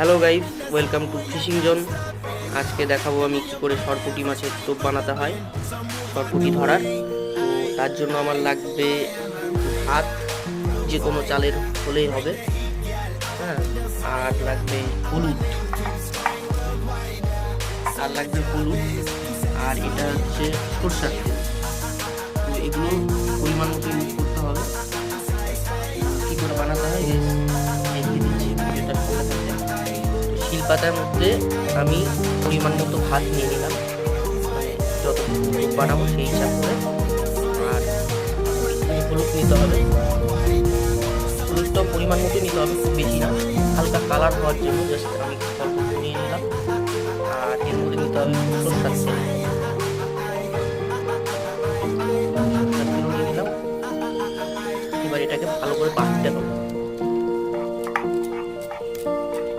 Hello guys, welcome to fishing zone. আজকে দেখাবো আমি কি করে সরপুঁটি মাছের টোপ বানাতে হয়। সরপুঁটি ধরার তো তার জন্য আমার লাগবে ভাত, যে কোনো চালের হলেই হবে। হ্যাঁ, আর লাগবে হলুদ, আর এটা হচ্ছে সরষার তেল। তো এগুলো পরিমাণ মতো ইউজ করতে হবে। কি করে বানাতে হয় দেখিয়ে দিচ্ছি, ভিডিওটা সঙ্গে থাকবে। শিলপাতার মধ্যে আমি পরিমাণ মতো ভাত নিয়ে নিলাম, মানে যতটুকু বানাবো সেই হিসাব করে। আর একটুখানি হলুদ নিতে হবে, হলুদটাও পরিমাণ মতো নিতে হবে, খুব বেশি না, হালকা কালার হওয়ার জন্য জাস্ট আমি অল্প নিয়ে নিলাম। আর এর মধ্যে নিতে হবে সরষার তেল, নিয়ে নিলাম। এবার এটাকে ভালো করে বাটতে হবে।